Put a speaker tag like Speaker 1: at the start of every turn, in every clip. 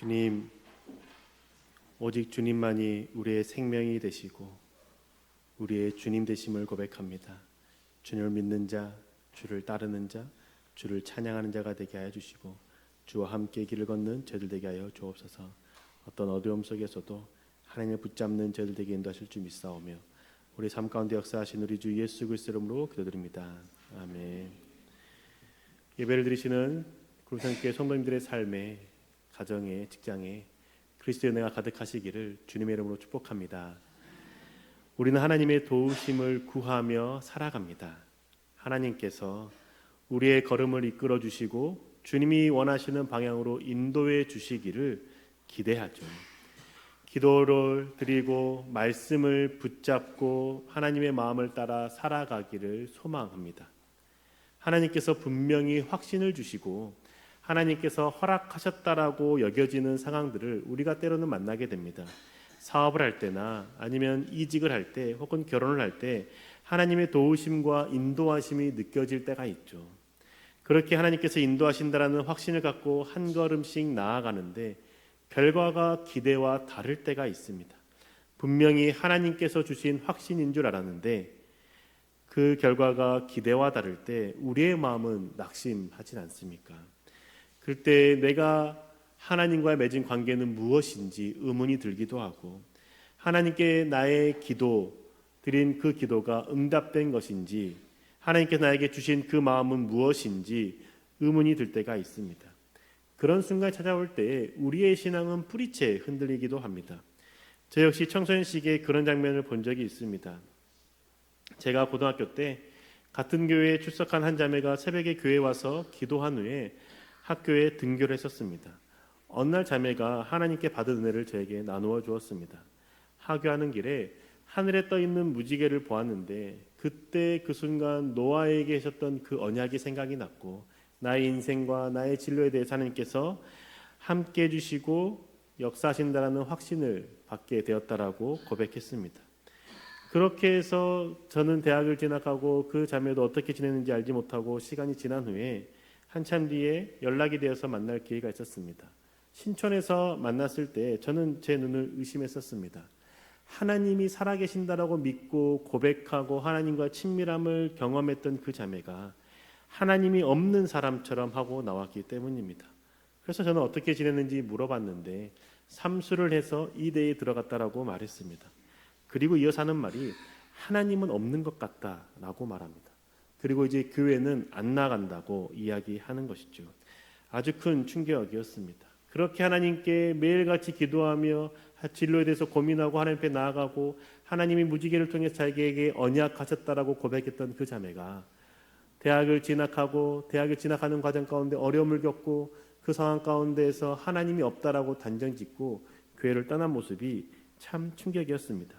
Speaker 1: 주님, 오직 주님만이 우리의 생명이 되시고 우리의 주님 되심을 고백합니다. 주님을 믿는 자, 주를 따르는 자, 주를 찬양하는 자가 되게 하여 주시고 주와 함께 길을 걷는 저희들 되게 하여 주옵소서. 어떤 어려움 속에서도 하나님을 붙잡는 저희들 되게 인도하실 줄 믿사오며 우리 삶 가운데 역사하신 우리 주 예수 그리스도 이름으로 기도드립니다. 아멘. 예배를 드리시는 구름산교회 성도님들의 삶에, 가정에, 직장에 그리스도의 은혜가 가득하시기를 주님의 이름으로 축복합니다. 우리는 하나님의 도우심을 구하며 살아갑니다. 하나님께서 우리의 걸음을 이끌어 주시고 주님이 원하시는 방향으로 인도해 주시기를 기대하죠. 기도를 드리고 말씀을 붙잡고 하나님의 마음을 따라 살아가기를 소망합니다. 하나님께서 분명히 확신을 주시고 하나님께서 허락하셨다라고 여겨지는 상황들을 우리가 때로는 만나게 됩니다. 사업을 할 때나 아니면 이직을 할 때 혹은 결혼을 할 때 하나님의 도우심과 인도하심이 느껴질 때가 있죠. 그렇게 하나님께서 인도하신다라는 확신을 갖고 한 걸음씩 나아가는데 결과가 기대와 다를 때가 있습니다. 분명히 하나님께서 주신 확신인 줄 알았는데 그 결과가 기대와 다를 때 우리의 마음은 낙심하진 않습니까? 그럴 때 내가 하나님과의 맺은 관계는 무엇인지 의문이 들기도 하고 하나님께 나의 기도 드린 그 기도가 응답된 것인지 하나님께서 나에게 주신 그 마음은 무엇인지 의문이 들 때가 있습니다. 그런 순간이 찾아올 때 우리의 신앙은 뿌리채 흔들리기도 합니다. 저 역시 청소년 시기에 그런 장면을 본 적이 있습니다. 제가 고등학교 때 같은 교회에 출석한 한 자매가 새벽에 교회에 와서 기도한 후에 학교에 등교를 했었습니다. 어느 날 자매가 하나님께 받은 은혜를 저에게 나누어 주었습니다. 하교하는 길에 하늘에 떠 있는 무지개를 보았는데 그때 그 순간 노아에게 하셨던 그 언약이 생각이 났고 나의 인생과 나의 진로에 대해서 하나님께서 함께 해주시고 역사하신다라는 확신을 받게 되었다라고 고백했습니다. 그렇게 해서 저는 대학을 진학하고 그 자매도 어떻게 지냈는지 알지 못하고 시간이 지난 후에 한참 뒤에 연락이 되어서 만날 기회가 있었습니다. 신촌에서 만났을 때 저는 제 눈을 의심했었습니다. 하나님이 살아계신다라고 믿고 고백하고 하나님과 친밀함을 경험했던 그 자매가 하나님이 없는 사람처럼 하고 나왔기 때문입니다. 그래서 저는 어떻게 지냈는지 물어봤는데 삼수를 해서 이대에 들어갔다라고 말했습니다. 그리고 이어서 하는 말이 하나님은 없는 것 같다라고 말합니다. 그리고 이제 교회는 안 나간다고 이야기하는 것이죠. 아주 큰 충격이었습니다. 그렇게 하나님께 매일같이 기도하며 진로에 대해서 고민하고 하나님 앞에 나아가고 하나님이 무지개를 통해서 자기에게 언약하셨다라고 고백했던 그 자매가 대학을 진학하는 과정 가운데 어려움을 겪고 그 상황 가운데에서 하나님이 없다라고 단정짓고 교회를 떠난 모습이 참 충격이었습니다.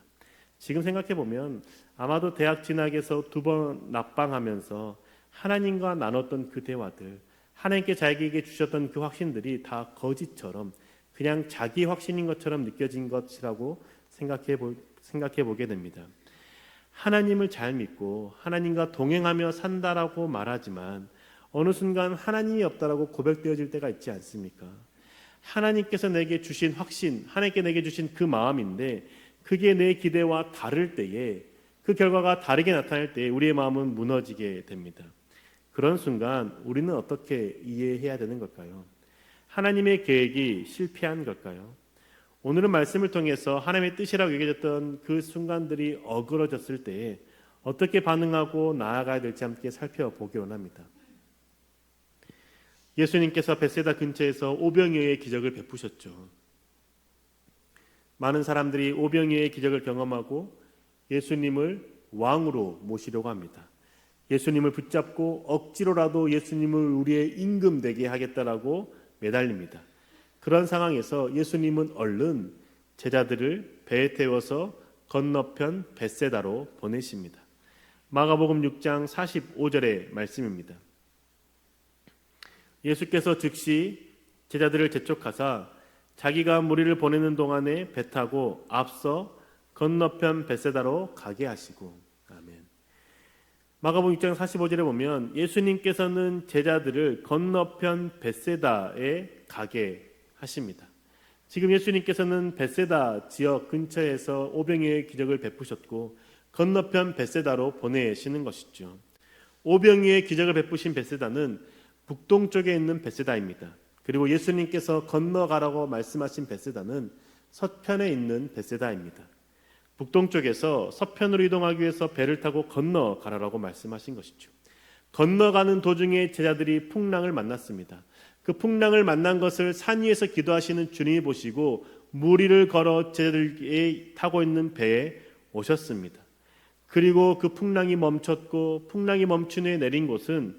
Speaker 1: 지금 생각해보면 아마도 대학 진학에서 2번 낙방하면서 하나님과 나눴던 그 대화들, 하나님께 자기에게 주셨던 그 확신들이 다 거짓처럼 그냥 자기 확신인 것처럼 느껴진 것이라고 생각해 보게 됩니다. 하나님을 잘 믿고 하나님과 동행하며 산다라고 말하지만 어느 순간 하나님이 없다라고 고백되어질 때가 있지 않습니까? 하나님께서 내게 주신 확신, 하나님께 내게 주신 그 마음인데 그게 내 기대와 다를 때에 그 결과가 다르게 나타날 때 우리의 마음은 무너지게 됩니다. 그런 순간 우리는 어떻게 이해해야 되는 걸까요? 하나님의 계획이 실패한 걸까요? 오늘은 말씀을 통해서 하나님의 뜻이라고 여겨졌던 그 순간들이 어그러졌을 때에 어떻게 반응하고 나아가야 될지 함께 살펴보기 원합니다. 예수님께서 벳세다 근처에서 오병이어의 기적을 베푸셨죠. 많은 사람들이 오병이어의 기적을 경험하고 예수님을 왕으로 모시려고 합니다. 예수님을 붙잡고 억지로라도 예수님을 우리의 임금 되게 하겠다라고 매달립니다. 그런 상황에서 예수님은 얼른 제자들을 배에 태워서 건너편 벳세다로 보내십니다. 마가복음 6장 45절의 말씀입니다. 예수께서 즉시 제자들을 재촉하사 자기가 무리를 보내는 동안에 배 타고 앞서 건너편 벳세다로 가게 하시고. 아멘. 마가복음 6장 45절에 보면 예수님께서는 제자들을 건너편 벳세다에 가게 하십니다. 지금 예수님께서는 벳세다 지역 근처에서 오병이어의 기적을 베푸셨고 건너편 벳세다로 보내시는 것이죠. 오병이어의 기적을 베푸신 벳세다는 북동쪽에 있는 벳세다입니다. 그리고 예수님께서 건너가라고 말씀하신 벳세다는 서편에 있는 벳세다입니다. 북동쪽에서 서편으로 이동하기 위해서 배를 타고 건너가라고 말씀하신 것이죠. 건너가는 도중에 제자들이 풍랑을 만났습니다. 그 풍랑을 만난 것을 산 위에서 기도하시는 주님이 보시고 무리를 걸어 제자들이 타고 있는 배에 오셨습니다. 그리고 그 풍랑이 멈췄고 풍랑이 멈춘 후에 내린 곳은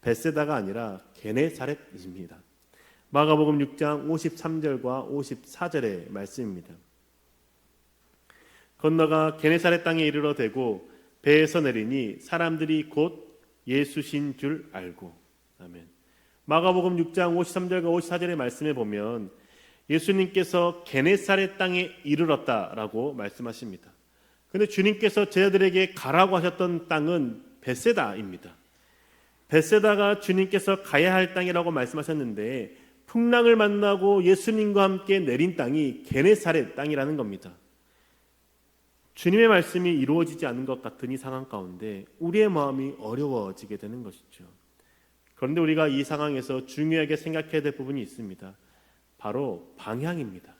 Speaker 1: 벳세다가 아니라 게네사렛입니다. 마가복음 6장 53절과 54절의 말씀입니다. 건너가 게네사렛 땅에 이르러 대고 배에서 내리니 사람들이 곧 예수신 줄 알고. 아멘. 마가복음 6장 53절과 54절의 말씀에 보면 예수님께서 게네사렛 땅에 이르렀다라고 말씀하십니다. 그런데 주님께서 제자들에게 가라고 하셨던 땅은 벳세다입니다. 벳세다가 주님께서 가야 할 땅이라고 말씀하셨는데 풍랑을 만나고 예수님과 함께 내린 땅이 게네사렛 땅이라는 겁니다. 주님의 말씀이 이루어지지 않은 것 같은 이 상황 가운데 우리의 마음이 어려워지게 되는 것이죠. 그런데 우리가 이 상황에서 중요하게 생각해야 될 부분이 있습니다. 바로 방향입니다.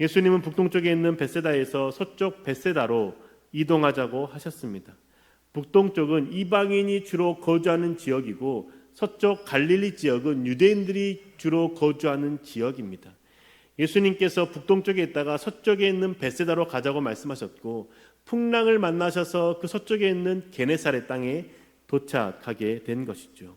Speaker 1: 예수님은 북동쪽에 있는 벳세다에서 서쪽 벳세다로 이동하자고 하셨습니다. 북동쪽은 이방인이 주로 거주하는 지역이고 서쪽 갈릴리 지역은 유대인들이 주로 거주하는 지역입니다. 예수님께서 북동쪽에 있다가 서쪽에 있는 벳세다로 가자고 말씀하셨고 풍랑을 만나셔서 그 서쪽에 있는 게네사렛 땅에 도착하게 된 것이죠.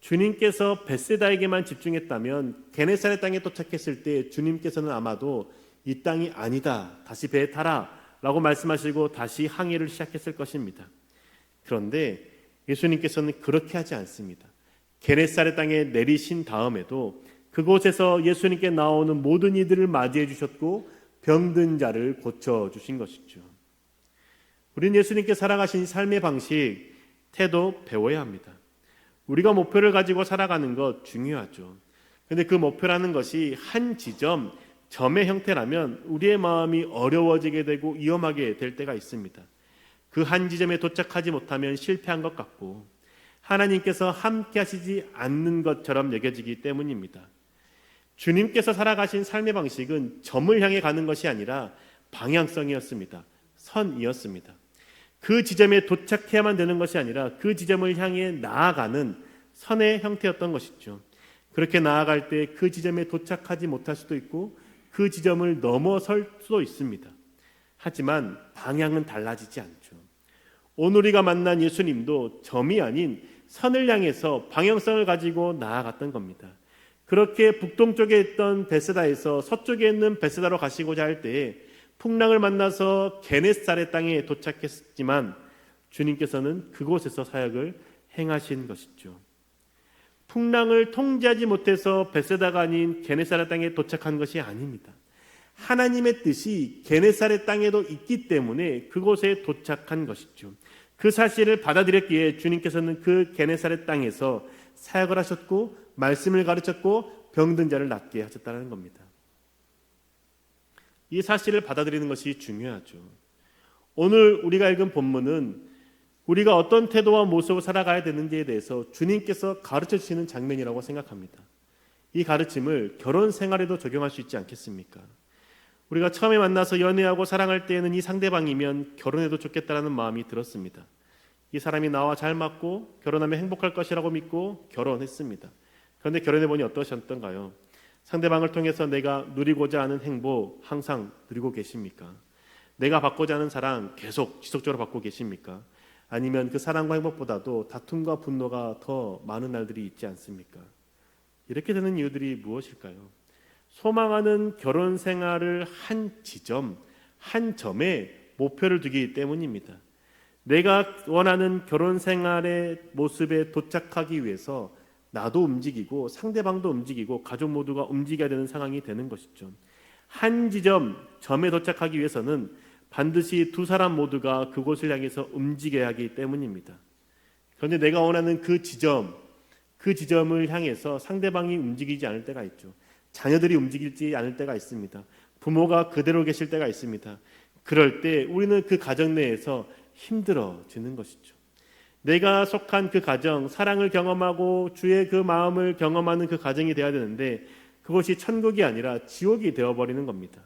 Speaker 1: 주님께서 벳세다에게만 집중했다면 게네사렛 땅에 도착했을 때 주님께서는 아마도 이 땅이 아니다, 다시 배에 타라 라고 말씀하시고 다시 항해를 시작했을 것입니다. 그런데 예수님께서는 그렇게 하지 않습니다. 게네사렛 땅에 내리신 다음에도 그곳에서 예수님께 나오는 모든 이들을 맞이해 주셨고 병든 자를 고쳐주신 것이죠. 우리는 예수님께 살아가신 삶의 방식, 태도 배워야 합니다. 우리가 목표를 가지고 살아가는 것 중요하죠. 그런데 그 목표라는 것이 한 지점, 점의 형태라면 우리의 마음이 어려워지게 되고 위험하게 될 때가 있습니다. 그 한 지점에 도착하지 못하면 실패한 것 같고 하나님께서 함께 하시지 않는 것처럼 여겨지기 때문입니다. 주님께서 살아가신 삶의 방식은 점을 향해 가는 것이 아니라 방향성이었습니다. 선이었습니다. 그 지점에 도착해야만 되는 것이 아니라 그 지점을 향해 나아가는 선의 형태였던 것이죠. 그렇게 나아갈 때 그 지점에 도착하지 못할 수도 있고 그 지점을 넘어설 수도 있습니다. 하지만 방향은 달라지지 않죠. 오늘 우리가 만난 예수님도 점이 아닌 선을 향해서 방향성을 가지고 나아갔던 겁니다. 그렇게 북동쪽에 있던 벳세다에서 서쪽에 있는 벳세다로 가시고자 할 때에 풍랑을 만나서 게네사렛 땅에 도착했지만 주님께서는 그곳에서 사역을 행하신 것이죠. 풍랑을 통제하지 못해서 벳세다가 아닌 게네사렛 땅에 도착한 것이 아닙니다. 하나님의 뜻이 게네사렛 땅에도 있기 때문에 그곳에 도착한 것이죠. 그 사실을 받아들였기에 주님께서는 그 게네사렛 땅에서 사역을 하셨고 말씀을 가르쳤고 병든 자를 낫게 하셨다는 겁니다. 이 사실을 받아들이는 것이 중요하죠. 오늘 우리가 읽은 본문은 우리가 어떤 태도와 모습으로 살아가야 되는지에 대해서 주님께서 가르쳐 주시는 장면이라고 생각합니다. 이 가르침을 결혼 생활에도 적용할 수 있지 않겠습니까? 우리가 처음에 만나서 연애하고 사랑할 때에는 이 상대방이면 결혼해도 좋겠다라는 마음이 들었습니다. 이 사람이 나와 잘 맞고 결혼하면 행복할 것이라고 믿고 결혼했습니다. 그런데 결혼해보니 어떠셨던가요? 상대방을 통해서 내가 누리고자 하는 행복 항상 누리고 계십니까? 내가 받고자 하는 사랑 계속 지속적으로 받고 계십니까? 아니면 그 사랑과 행복보다도 다툼과 분노가 더 많은 날들이 있지 않습니까? 이렇게 되는 이유들이 무엇일까요? 소망하는 결혼 생활을 한 지점, 한 점에 목표를 두기 때문입니다. 내가 원하는 결혼 생활의 모습에 도착하기 위해서 나도 움직이고 상대방도 움직이고 가족 모두가 움직여야 되는 상황이 되는 것이죠. 한 지점, 점에 도착하기 위해서는 반드시 두 사람 모두가 그곳을 향해서 움직여야 하기 때문입니다. 그런데 내가 원하는 그 지점, 그 지점을 향해서 상대방이 움직이지 않을 때가 있죠. 자녀들이 움직이지 않을 때가 있습니다. 부모가 그대로 계실 때가 있습니다. 그럴 때 우리는 그 가정 내에서 힘들어지는 것이죠. 내가 속한 그 가정, 사랑을 경험하고 주의 그 마음을 경험하는 그 가정이 되어야 되는데 그것이 천국이 아니라 지옥이 되어버리는 겁니다.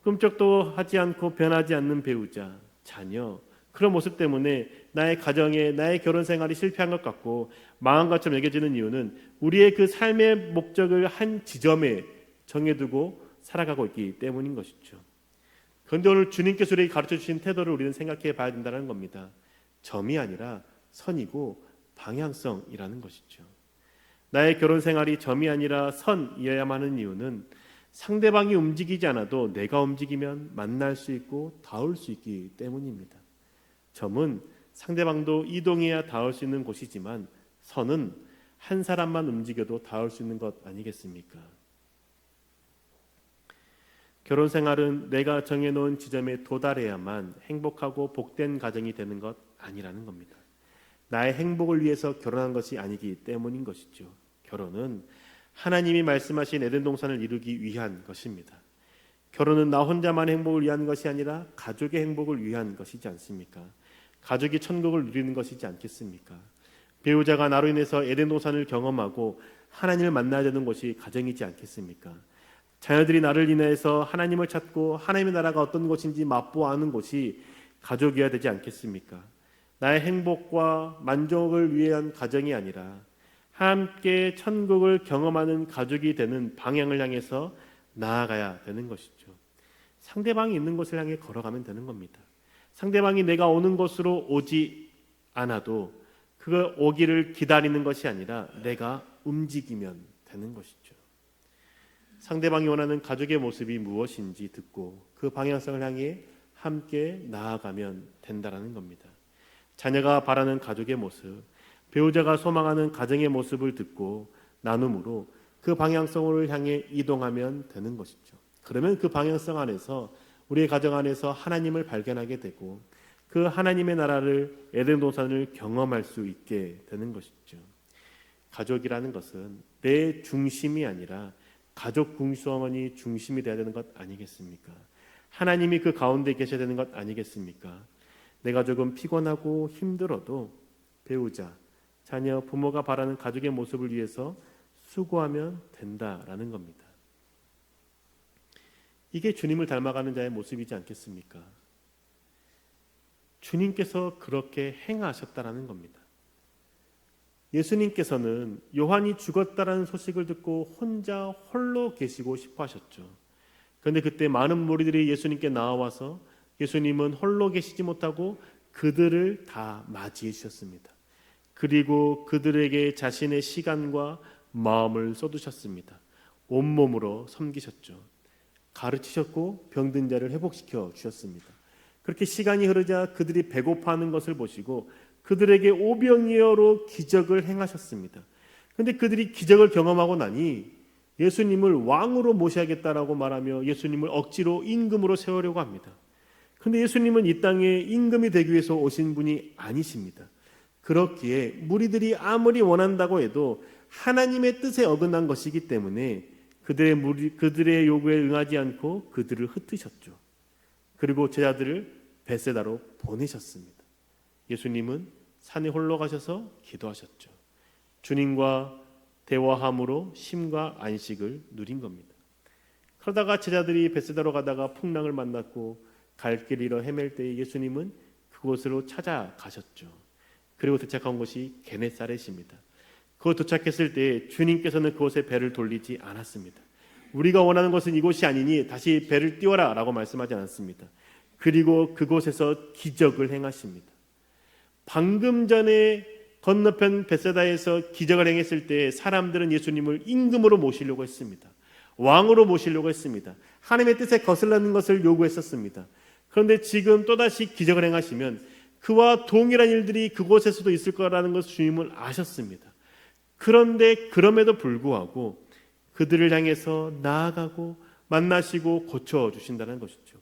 Speaker 1: 꿈쩍도 하지 않고 변하지 않는 배우자, 자녀, 그런 모습 때문에 나의 가정에 나의 결혼 생활이 실패한 것 같고 망한 것처럼 여겨지는 이유는 우리의 그 삶의 목적을 한 지점에 정해두고 살아가고 있기 때문인 것이죠. 그런데 오늘 주님께서 우리에게 가르쳐 주신 태도를 우리는 생각해 봐야 된다는 겁니다. 점이 아니라 선이고 방향성이라는 것이죠. 나의 결혼 생활이 점이 아니라 선이어야만 하는 이유는 상대방이 움직이지 않아도 내가 움직이면 만날 수 있고 닿을 수 있기 때문입니다. 점은 상대방도 이동해야 닿을 수 있는 곳이지만 선은 한 사람만 움직여도 닿을 수 있는 것 아니겠습니까? 결혼 생활은 내가 정해놓은 지점에 도달해야만 행복하고 복된 가정이 되는 것 아니라는 겁니다. 나의 행복을 위해서 결혼한 것이 아니기 때문인 것이죠. 결혼은 하나님이 말씀하신 에덴 동산을 이루기 위한 것입니다. 결혼은 나 혼자만의 행복을 위한 것이 아니라 가족의 행복을 위한 것이지 않습니까? 가족이 천국을 누리는 것이지 않겠습니까? 배우자가 나로 인해서 에덴 동산을 경험하고 하나님을 만나야 되는 곳이 가정이지 않겠습니까? 자녀들이 나를 인해서 하나님을 찾고 하나님의 나라가 어떤 것인지 맛보아하는 곳이 가족이어야 되지 않겠습니까? 나의 행복과 만족을 위한 가정이 아니라 함께 천국을 경험하는 가족이 되는 방향을 향해서 나아가야 되는 것이죠. 상대방이 있는 곳을 향해 걸어가면 되는 겁니다. 상대방이 내가 오는 곳으로 오지 않아도 그 오기를 기다리는 것이 아니라 내가 움직이면 되는 것이죠. 상대방이 원하는 가족의 모습이 무엇인지 듣고 그 방향성을 향해 함께 나아가면 된다라는 겁니다. 자녀가 바라는 가족의 모습, 배우자가 소망하는 가정의 모습을 듣고 나눔으로 그 방향성을 향해 이동하면 되는 것이죠. 그러면 그 방향성 안에서 우리의 가정 안에서 하나님을 발견하게 되고 그 하나님의 나라를 에덴 동산을 경험할 수 있게 되는 것이죠. 가족이라는 것은 내 중심이 아니라 가족 구성원이 중심이 되어야 되는 것 아니겠습니까? 하나님이 그 가운데 계셔야 되는 것 아니겠습니까? 내가 조금 피곤하고 힘들어도 배우자, 자녀, 부모가 바라는 가족의 모습을 위해서 수고하면 된다라는 겁니다. 이게 주님을 닮아가는 자의 모습이지 않겠습니까? 주님께서 그렇게 행하셨다라는 겁니다. 예수님께서는 요한이 죽었다라는 소식을 듣고 혼자 홀로 계시고 싶어 하셨죠. 그런데 그때 많은 무리들이 예수님께 나와서 예수님은 홀로 계시지 못하고 그들을 다 맞이해 주셨습니다. 그리고 그들에게 자신의 시간과 마음을 쏟으셨습니다. 온몸으로 섬기셨죠. 가르치셨고 병든 자를 회복시켜 주셨습니다. 그렇게 시간이 흐르자 그들이 배고파하는 것을 보시고 그들에게 오병이어로 기적을 행하셨습니다. 그런데 그들이 기적을 경험하고 나니 예수님을 왕으로 모셔야겠다라고 말하며 예수님을 억지로 임금으로 세우려고 합니다. 그런데 예수님은 이 땅에 임금이 되기 위해서 오신 분이 아니십니다. 그렇기에 무리들이 아무리 원한다고 해도 하나님의 뜻에 어긋난 것이기 때문에 그들의 요구에 응하지 않고 그들을 흩으셨죠. 그리고 제자들을 벳세다로 보내셨습니다. 예수님은 산에 홀로 가셔서 기도하셨죠. 주님과 대화함으로 쉼과 안식을 누린 겁니다. 그러다가 제자들이 벳세다로 가다가 풍랑을 만났고 갈 길 잃어 헤맬 때에 예수님은 그곳으로 찾아가셨죠. 그리고 도착한 곳이 게네사렛입니다. 그곳 도착했을 때 주님께서는 그곳에 배를 돌리지 않았습니다. 우리가 원하는 것은 이곳이 아니니 다시 배를 띄워라 라고 말씀하지 않았습니다. 그리고 그곳에서 기적을 행하십니다. 방금 전에 건너편 벳세다에서 기적을 행했을 때 사람들은 예수님을 임금으로 모시려고 했습니다. 왕으로 모시려고 했습니다. 하나님의 뜻에 거슬리는 것을 요구했었습니다. 그런데 지금 또다시 기적을 행하시면 그와 동일한 일들이 그곳에서도 있을 거라는 것을 주님은 아셨습니다. 그런데 그럼에도 불구하고 그들을 향해서 나아가고 만나시고 고쳐주신다는 것이죠.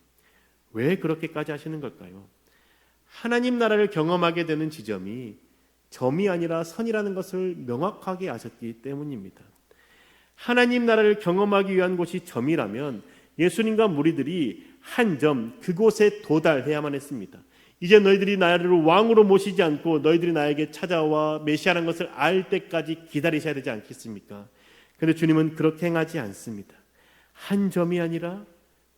Speaker 1: 왜 그렇게까지 하시는 걸까요? 하나님 나라를 경험하게 되는 지점이 점이 아니라 선이라는 것을 명확하게 아셨기 때문입니다. 하나님 나라를 경험하기 위한 곳이 점이라면 예수님과 무리들이 한 점 그곳에 도달해야만 했습니다. 이제 너희들이 나를 왕으로 모시지 않고 너희들이 나에게 찾아와 메시아라는 것을 알 때까지 기다리셔야 되지 않겠습니까? 그런데 주님은 그렇게 행하지 않습니다. 한 점이 아니라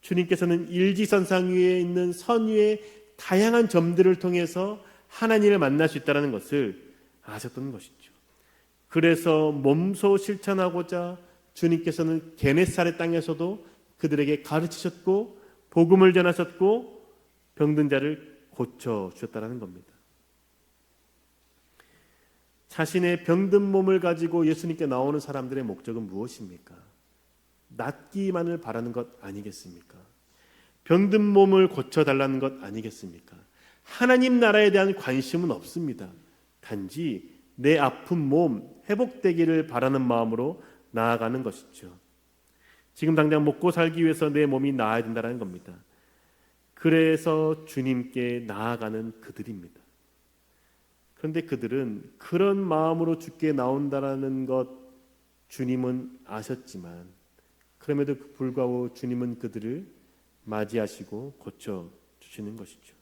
Speaker 1: 주님께서는 일지선상 위에 있는 선 위에 다양한 점들을 통해서 하나님을 만날 수 있다는 것을 아셨던 것이죠. 그래서 몸소 실천하고자 주님께서는 게네사렛 땅에서도 그들에게 가르치셨고 복음을 전하셨고 병든 자를 고쳐주셨다는 겁니다. 자신의 병든 몸을 가지고 예수님께 나오는 사람들의 목적은 무엇입니까? 낫기만을 바라는 것 아니겠습니까? 병든 몸을 고쳐달라는 것 아니겠습니까? 하나님 나라에 대한 관심은 없습니다. 단지 내 아픈 몸 회복되기를 바라는 마음으로 나아가는 것이죠. 지금 당장 먹고 살기 위해서 내 몸이 나아야 된다는 겁니다. 그래서 주님께 나아가는 그들입니다. 그런데 그들은 그런 마음으로 주께 나온다라는 것 주님은 아셨지만 그럼에도 불구하고 주님은 그들을 맞이하시고 고쳐주시는 것이죠.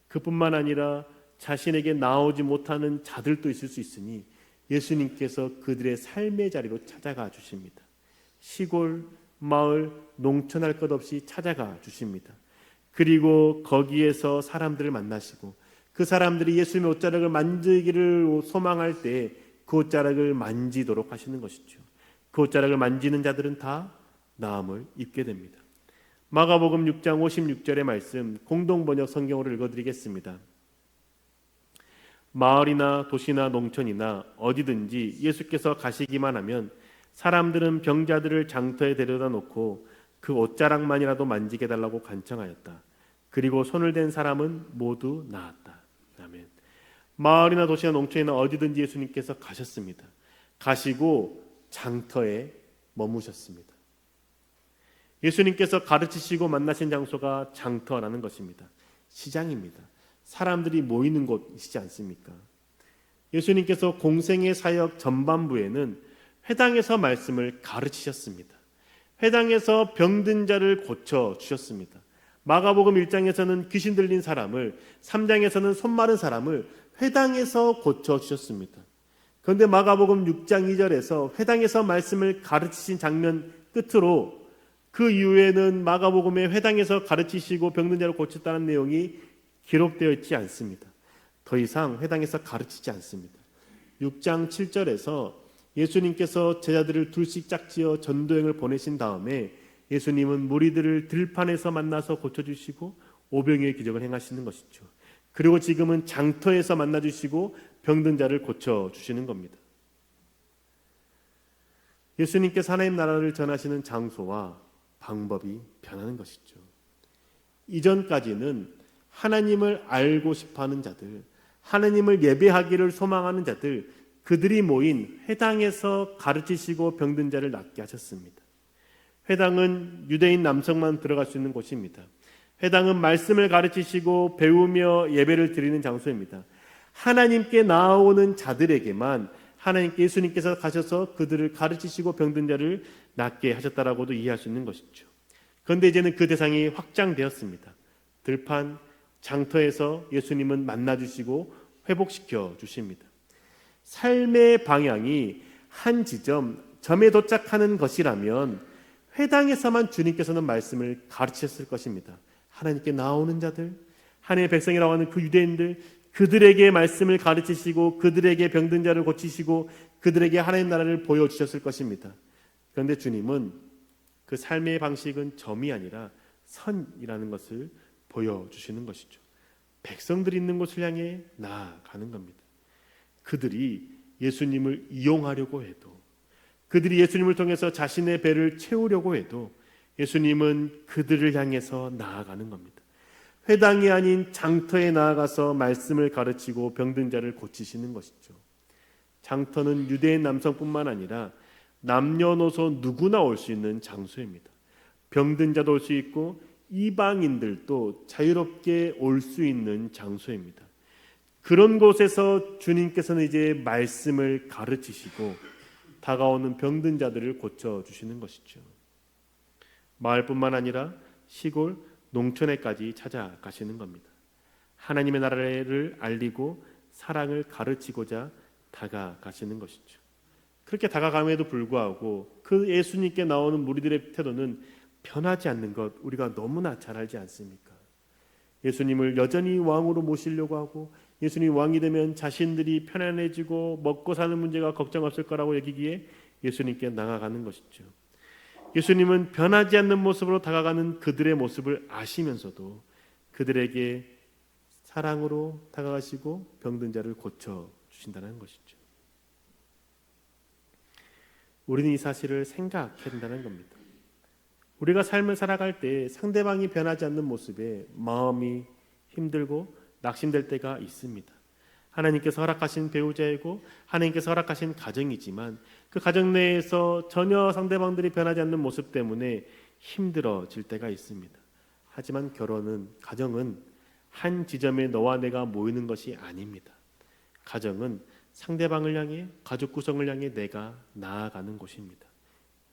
Speaker 1: 그뿐만 아니라 자신에게 나오지 못하는 자들도 있을 수 있으니 예수님께서 그들의 삶의 자리로 찾아가 주십니다. 시골, 마을, 농촌할 것 없이 찾아가 주십니다. 그리고 거기에서 사람들을 만나시고 그 사람들이 예수님의 옷자락을 만지기를 소망할 때 그 옷자락을 만지도록 하시는 것이죠. 그 옷자락을 만지는 자들은 다 나음을 입게 됩니다. 마가복음 6장 56절의 말씀 공동번역 성경으로 읽어드리겠습니다. 마을이나 도시나 농촌이나 어디든지 예수께서 가시기만 하면 사람들은 병자들을 장터에 데려다 놓고 그 옷자락만이라도 만지게 달라고 간청하였다. 그리고 손을 댄 사람은 모두 나았다. 아멘. 마을이나 도시나 농촌이나 어디든지 예수님께서 가셨습니다. 가시고 장터에 머무셨습니다. 예수님께서 가르치시고 만나신 장소가 장터라는 것입니다. 시장입니다. 사람들이 모이는 곳이지 않습니까? 예수님께서 공생의 사역 전반부에는 회당에서 말씀을 가르치셨습니다. 회당에서 병든 자를 고쳐주셨습니다. 마가복음 1장에서는 귀신 들린 사람을, 3장에서는 손 마른 사람을 회당에서 고쳐주셨습니다. 그런데 마가복음 6장 2절에서 회당에서 말씀을 가르치신 장면 끝으로 그 이후에는 마가복음의 회당에서 가르치시고 병든 자를 고쳤다는 내용이 기록되어 있지 않습니다. 더 이상 회당에서 가르치지 않습니다. 6장 7절에서 예수님께서 제자들을 둘씩 짝지어 전도행을 보내신 다음에 예수님은 무리들을 들판에서 만나서 고쳐주시고 오병이의 기적을 행하시는 것이죠. 그리고 지금은 장터에서 만나주시고 병든 자를 고쳐주시는 겁니다. 예수님께서 하나님 나라를 전하시는 장소와 방법이 변하는 것이죠. 이전까지는 하나님을 알고 싶어하는 자들, 하나님을 예배하기를 소망하는 자들, 그들이 모인 회당에서 가르치시고 병든 자를 낫게 하셨습니다. 회당은 유대인 남성만 들어갈 수 있는 곳입니다. 회당은 말씀을 가르치시고 배우며 예배를 드리는 장소입니다. 하나님께 나아오는 자들에게만 하나님께 예수님께서 가셔서 그들을 가르치시고 병든 자를 낫게 하셨다라고도 이해할 수 있는 것이죠. 그런데 이제는 그 대상이 확장되었습니다. 들판, 장터에서 예수님은 만나주시고 회복시켜 주십니다. 삶의 방향이 한 점에 도착하는 것이라면 회당에서만 주님께서는 말씀을 가르치셨을 것입니다. 하나님께 나오는 자들, 하나님의 백성이라고 하는 그 유대인들, 그들에게 말씀을 가르치시고 그들에게 병든 자를 고치시고 그들에게 하나님 나라를 보여주셨을 것입니다. 그런데 주님은 그 삶의 방식은 점이 아니라 선이라는 것을 보여주시는 것이죠. 백성들이 있는 곳을 향해 나아가는 겁니다. 그들이 예수님을 이용하려고 해도, 그들이 예수님을 통해서 자신의 배를 채우려고 해도 예수님은 그들을 향해서 나아가는 겁니다. 회당이 아닌 장터에 나아가서 말씀을 가르치고 병든 자를 고치시는 것이죠. 장터는 유대인 남성뿐만 아니라 남녀노소 누구나 올 수 있는 장소입니다. 병든 자도 올 수 있고 이방인들도 자유롭게 올 수 있는 장소입니다. 그런 곳에서 주님께서는 이제 말씀을 가르치시고 다가오는 병든 자들을 고쳐주시는 것이죠. 마을뿐만 아니라 시골, 농촌에까지 찾아가시는 겁니다. 하나님의 나라를 알리고 사랑을 가르치고자 다가가시는 것이죠. 그렇게 다가감에도 불구하고 그 예수님께 나오는 무리들의 태도는 변하지 않는 것 우리가 너무나 잘 알지 않습니까? 예수님을 여전히 왕으로 모시려고 하고 예수님이 왕이 되면 자신들이 편안해지고 먹고 사는 문제가 걱정 없을 거라고 여기기에 예수님께 나아가는 것이죠. 예수님은 변하지 않는 모습으로 다가가는 그들의 모습을 아시면서도 그들에게 사랑으로 다가가시고 병든 자를 고쳐주신다는 것이죠. 우리는 이 사실을 생각해야 된다는 겁니다. 우리가 삶을 살아갈 때 상대방이 변하지 않는 모습에 마음이 힘들고 낙심될 때가 있습니다. 하나님께서 허락하신 배우자이고 하나님께서 허락하신 가정이지만 그 가정 내에서 전혀 상대방들이 변하지 않는 모습 때문에 힘들어질 때가 있습니다. 하지만 가정은 한 지점에 너와 내가 모이는 것이 아닙니다. 가정은 상대방을 향해, 가족 구성을 향해 내가 나아가는 곳입니다.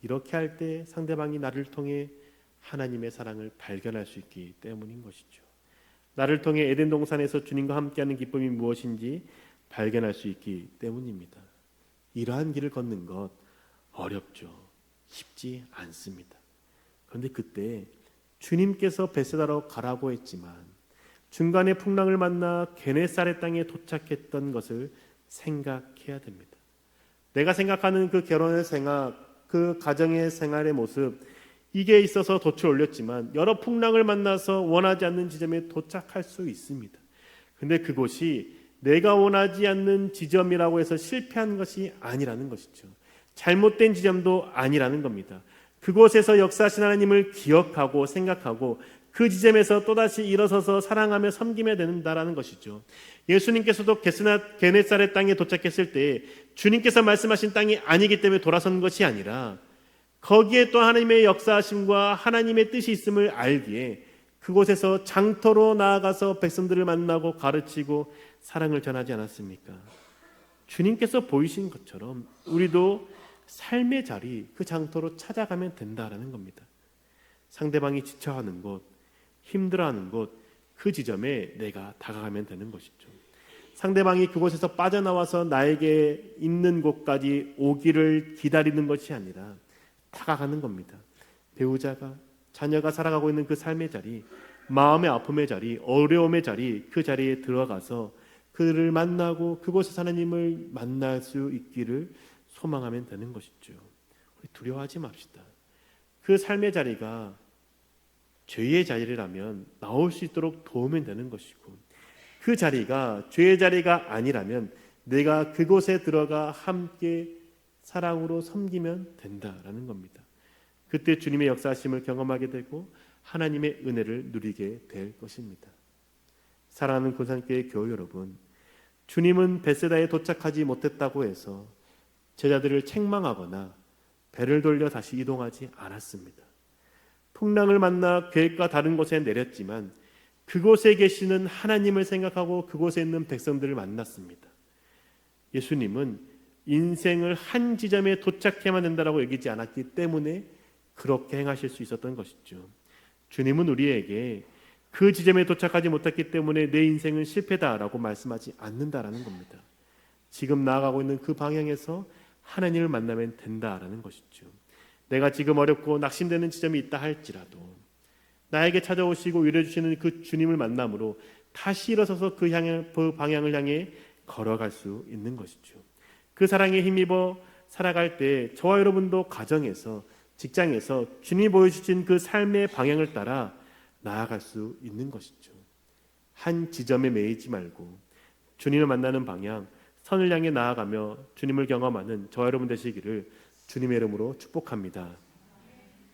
Speaker 1: 이렇게 할 때 상대방이 나를 통해 하나님의 사랑을 발견할 수 있기 때문인 것이죠. 나를 통해 에덴 동산에서 주님과 함께하는 기쁨이 무엇인지 발견할 수 있기 때문입니다. 이러한 길을 걷는 것 어렵죠. 쉽지 않습니다. 그런데 그때 주님께서 베세다로 가라고 했지만 중간에 풍랑을 만나 게네사렛 땅에 도착했던 것을 생각해야 됩니다. 내가 생각하는 그 결혼의 생각, 그 가정의 생활의 모습, 이게 있어서 돛을 올렸지만 여러 풍랑을 만나서 원하지 않는 지점에 도착할 수 있습니다. 그런데 그곳이 내가 원하지 않는 지점이라고 해서 실패한 것이 아니라는 것이죠. 잘못된 지점도 아니라는 겁니다. 그곳에서 역사하신 하나님을 기억하고 생각하고 그 지점에서 또다시 일어서서 사랑하며 섬기며 된다라는 것이죠. 예수님께서도 게네사렛 땅에 도착했을 때 주님께서 말씀하신 땅이 아니기 때문에 돌아선 것이 아니라 거기에 또 하나님의 역사하심과 하나님의 뜻이 있음을 알기에 그곳에서 장터로 나아가서 백성들을 만나고 가르치고 사랑을 전하지 않았습니까? 주님께서 보이신 것처럼 우리도 삶의 자리, 그 장터로 찾아가면 된다라는 겁니다. 상대방이 지쳐하는 곳, 힘들어하는 곳, 그 지점에 내가 다가가면 되는 것이죠. 상대방이 그곳에서 빠져나와서 나에게 있는 곳까지 오기를 기다리는 것이 아니라 다가가는 겁니다. 배우자가, 자녀가 살아가고 있는 그 삶의 자리, 마음의 아픔의 자리, 어려움의 자리, 그 자리에 들어가서 그를 만나고 그곳에서 하나님을 만날 수 있기를 소망하면 되는 것이죠. 우리 두려워하지 맙시다. 그 삶의 자리가 죄의 자리라면 나올 수 있도록 도우면 되는 것이고 그 자리가 죄의 자리가 아니라면 내가 그곳에 들어가 함께 사랑으로 섬기면 된다라는 겁니다. 그때 주님의 역사하심을 경험하게 되고 하나님의 은혜를 누리게 될 것입니다. 사랑하는 군산교회 교우 여러분, 주님은 베세다에 도착하지 못했다고 해서 제자들을 책망하거나 배를 돌려 다시 이동하지 않았습니다. 풍랑을 만나 계획과 다른 곳에 내렸지만 그곳에 계시는 하나님을 생각하고 그곳에 있는 백성들을 만났습니다. 예수님은 인생을 한 지점에 도착해야만 된다고 여기지 않았기 때문에 그렇게 행하실 수 있었던 것이죠. 주님은 우리에게 그 지점에 도착하지 못했기 때문에 내 인생은 실패다라고 말씀하지 않는다라는 겁니다. 지금 나아가고 있는 그 방향에서 하나님을 만나면 된다라는 것이죠. 내가 지금 어렵고 낙심되는 지점이 있다 할지라도 나에게 찾아오시고 위로해주시는 그 주님을 만남으로 다시 일어서서 그 방향을 향해 걸어갈 수 있는 것이죠. 그 사랑에 힘입어 살아갈 때 저와 여러분도 가정에서, 직장에서 주님이 보여주신 그 삶의 방향을 따라 나아갈 수 있는 것이죠. 한 지점에 매이지 말고 주님을 만나는 방향, 선을 향해 나아가며 주님을 경험하는 저와 여러분 되시기를 주님의 이름으로 축복합니다.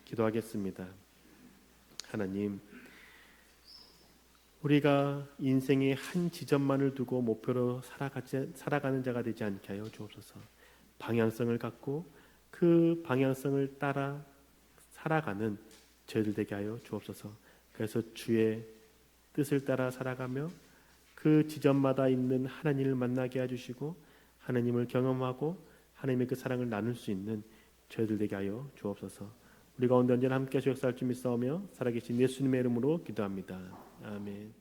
Speaker 1: 기도하겠습니다. 하나님, 우리가 인생의 한 지점만을 두고 목표로 살아가는 자가 되지 않게 하여 주옵소서. 방향성을 갖고 그 방향성을 따라 살아가는 저희들 되게 하여 주옵소서. 그래서 주의 뜻을 따라 살아가며 그 지점마다 있는 하나님을 만나게 해주시고 하나님을 경험하고 하나님의 그 사랑을 나눌 수 있는 저희들 되게 하여 주옵소서. 우리 가운데 언제나 함께 역사할 줄 믿사오며 살아계신 예수님의 이름으로 기도합니다. 아멘.